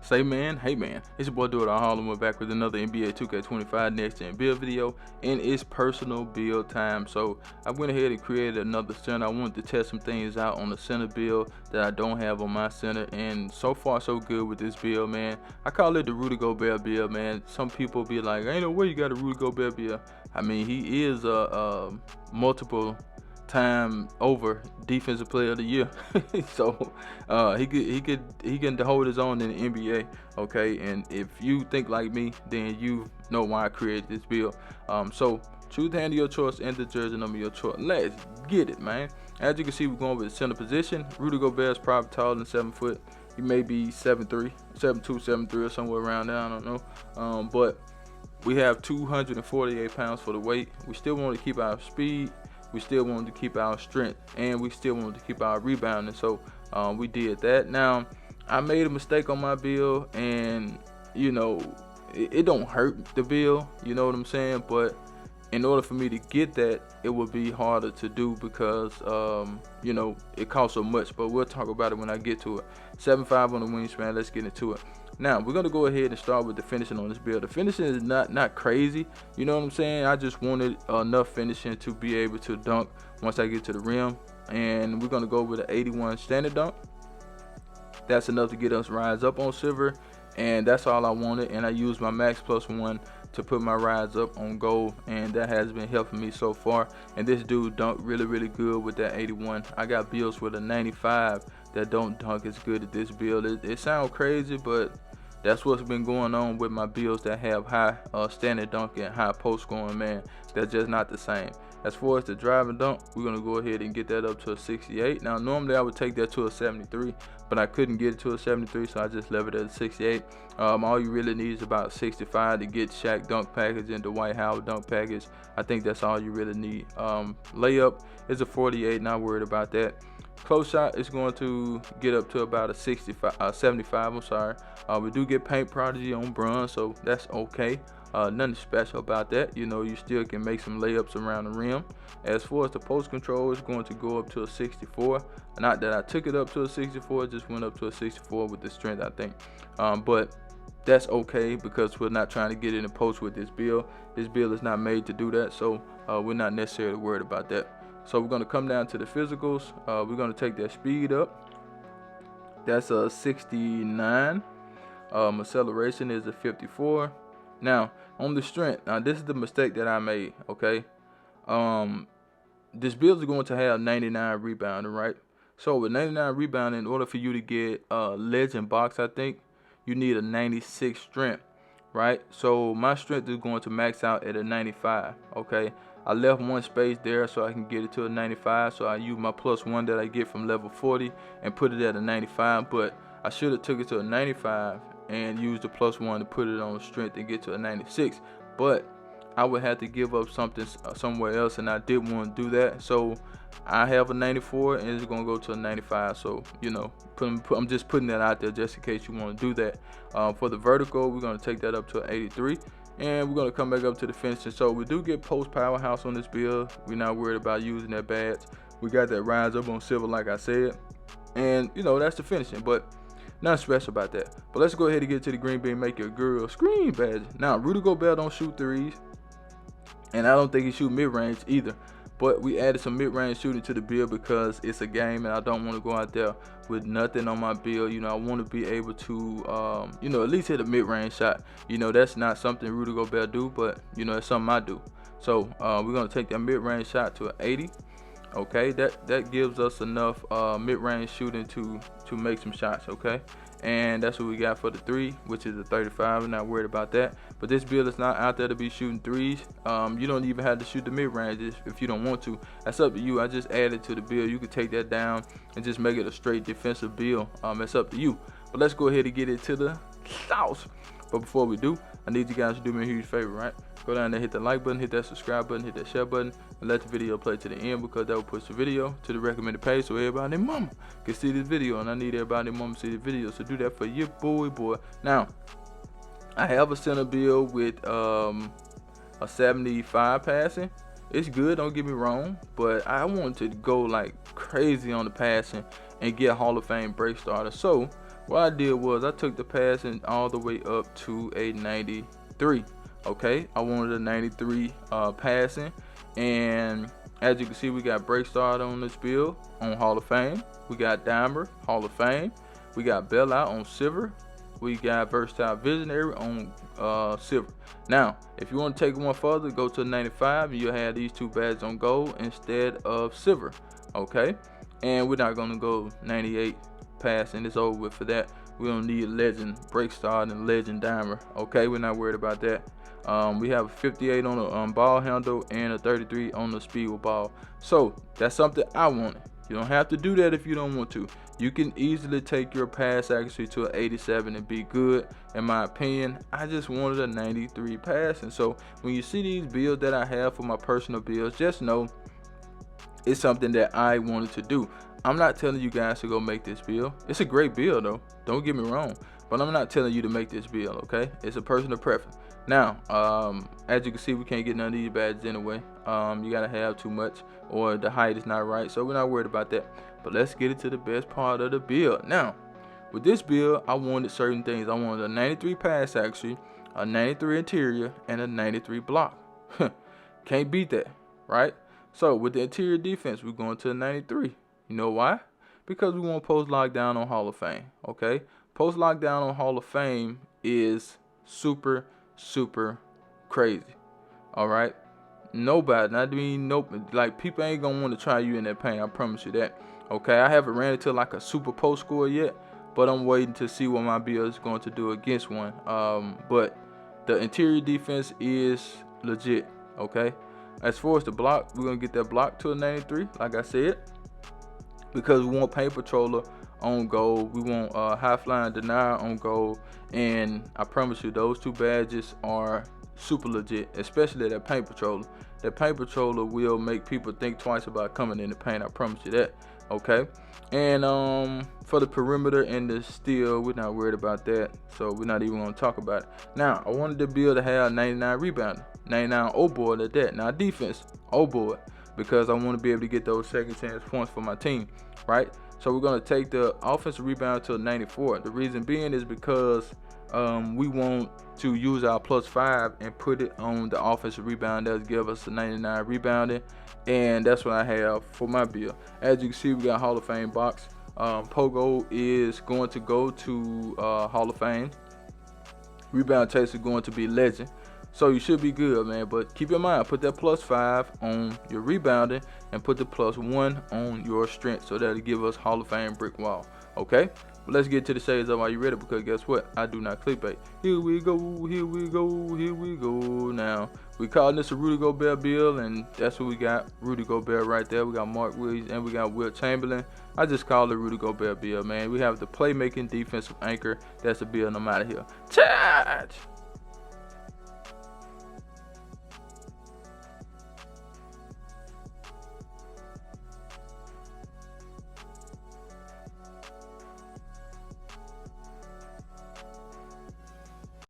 Say man, hey man, it's your boy Do It All Harlem. We're back with another NBA 2K25 next gen build video, and it's personal build time. So I went ahead and created another center. I wanted to test some things out on the center build that I don't have on my center, and so far so good with this build, man. I call it the Rudy Gobert build, man. Some people be like, ain't no way you got a Rudy Gobert build. I mean, he is a multiple time over defensive player of the year. So he can hold his own in the NBA. Okay, and if you think like me, then you know why I created this build. So choose the hand of your choice and the jersey number of your choice. Let's get it, man. As you can see, we're going with the center position. Rudy Gobert is probably taller than 7 foot. He may be 7'3", 7'2", 7'3", or somewhere around there. I don't know. But we have 248 pounds for the weight. We still want to keep our speed. We still wanted to keep our strength, and we still wanted to keep our rebounding. So we did that. Now, I made a mistake on my build, and you know, it don't hurt the build, you know what I'm saying? But in order for me to get that, it would be harder to do because you know, it costs so much. But we'll talk about it when I get to it. 7'5" on the wingspan. Let's get into it. Now we're gonna go ahead and start with the finishing on this build. The finishing is not crazy, you know what I'm saying? I just wanted enough finishing to be able to dunk once I get to the rim, and we're gonna go with an 81 standard dunk. That's enough to get us rise up on silver, and that's all I wanted. And I used my max +1 to put my rise up on gold, and that has been helping me so far. And this dude dunked really good with that 81. I got builds with a 95 that don't dunk as good as this build. It sounds crazy, but that's what's been going on with my builds that have high standard dunk and high post scoring, man. They're just not the same. As far as the drive and dunk, we're gonna go ahead and get that up to a 68. Now normally I would take that to a 73, but I couldn't get it to a 73, so I just left it at a 68. All you really need is about 65 to get Shaq dunk package and Dwight Howard dunk package. I think that's all you really need. Layup is a 48, not worried about that. Close shot is going to get up to about a 75. I'm sorry. We do get paint prodigy on bronze, so that's okay. Nothing special about that. You know, you still can make some layups around the rim. As far as the post control, it's going to go up to a 64. Not that I took it up to a 64, it just went up to a 64 with the strength, I think. But that's okay because we're not trying to get in the post with this build. This build is not made to do that, so we're not necessarily worried about that. So we're going to come down to the physicals. We're going to take that speed up. That's a 69. Acceleration is a 54. Now, on the strength, now this is the mistake that I made, okay? This build is going to have 99 rebounding, right? So with 99 rebounding, in order for you to get legend box, I think, you need a 96 strength, right? So my strength is going to max out at a 95, okay? I left one space there so I can get it to a 95, so I use my +1 that I get from level 40 and put it at a 95, but I should have took it to a 95 and used the +1 to put it on strength and get to a 96, but I would have to give up something somewhere else, and I didn't want to do that. So I have a 94 and it's gonna go to a 95. So you know, I'm just putting that out there just in case you want to do that. For the vertical, we're gonna take that up to an 83. And we're going to come back up to the finishing. So we do get post powerhouse on this build. We're not worried about using that badge. We got that rise up on silver like I said. And, you know, that's the finishing. But nothing special about that. But let's go ahead and get to the green bean make your girl scream badge. Now, Rudy Gobert don't shoot threes. And I don't think he shoot mid-range either. But we added some mid-range shooting to the build because it's a game and I don't want to go out there with nothing on my build. You know, I want to be able to, you know, at least hit a mid-range shot. You know, that's not something Rudy Gobert do, but, you know, it's something I do. So we're going to take that mid-range shot to an 80. Okay, that gives us enough mid-range shooting to make some shots, okay? And that's what we got for the 3, which is a 35. I'm not worried about that. But this build is not out there to be shooting threes. You don't even have to shoot the mid-range if you don't want to. That's up to you. I just added to the build. You can take that down and just make it a straight defensive build. It's up to you. But let's go ahead and get it to the sauce. But before we do, I need you guys to do me a huge favor, right? Go down there, hit the like button, hit that subscribe button, hit that share button, and let the video play to the end because that will push the video to the recommended page so everybody and their mama can see this video. And I need everybody and their mama to see the video. So do that for your boy. Now, I have a center build with a 75 passing. It's good, don't get me wrong, but I want to go like crazy on the passing and get Hall of Fame break starter. So what I did was I took the passing all the way up to a 93. Okay, I wanted a 93 passing, and as you can see, we got Breakstar on this build on Hall of Fame. We got Dimer, Hall of Fame. We got Bailout on Silver. We got Versatile Visionary on Silver. Now, if you want to take it one further, go to 95, and you'll have these two badges on Gold instead of Silver. Okay, and we're not gonna go 98 passing. It's over with for that. We don't need Legend Breakstar and Legend Dimer. Okay, we're not worried about that. We have a 58 on the ball handle and a 33 on the speed with ball. So that's something I wanted. You don't have to do that if you don't want to. You can easily take your pass accuracy to an 87 and be good. In my opinion, I just wanted a 93 passing. So when you see these builds that I have for my personal builds, just know it's something that I wanted to do. I'm not telling you guys to go make this build. It's a great build though, don't get me wrong, but I'm not telling you to make this build, okay? It's a personal preference. Now, as you can see, we can't get none of these badges anyway. You gotta have too much, or the height is not right, so we're not worried about that. But let's get into the best part of the build. Now, with this build, I wanted certain things. I wanted a 93 pass accuracy, a 93 interior, and a 93 block. Can't beat that, right? So with the interior defense, we're going to a 93. You know why? Because we want post lockdown on Hall of Fame. Okay, post lockdown on Hall of Fame is super crazy. All right, nobody, not me, nope. Like, people ain't gonna want to try you in that paint. I promise you that. Okay, I haven't ran into like a super post score yet, but I'm waiting to see what my build is going to do against one. But the interior defense is legit. Okay, as far as the block, we're gonna get that block to a 93, like I said, because we want Paint Patroller on Gold. We want High Flying Denier on Gold, and I promise you those two badges are super legit, especially that Paint Patroller. That Paint Patroller will make people think twice about coming in the paint. I promise you that. Okay, and for the perimeter and the steal, we're not worried about that, so we're not even going to talk about it. Now, I wanted the build to have 99 rebounding, 99 O board at that. Now, defense O board, because I want to be able to get those second chance points for my team, right? So we're going to take the offensive rebound to a 94. The reason being is because we want to use our +5 and put it on the offensive rebound. That'll give us a 99 rebounding, and that's what I have for my build. As you can see, we got Hall of Fame box. Pogo is going to go to Hall of Fame. Rebound chase is going to be Legend. So you should be good, man. But keep in mind, put that +5 on your rebounding and put the +1 on your strength. So that'll give us Hall of Fame brick wall. Okay? But let's get to the shades of, are you ready? Because guess what? I do not clickbait. Here we go, here we go, here we go. Now, we calling this a Rudy Gobert build, and that's what we got. Rudy Gobert right there. We got Mark Williams and we got Wilt Chamberlain. I just call it Rudy Gobert build, man. We have the playmaking defensive anchor. That's the build, and I'm out of here. Charge!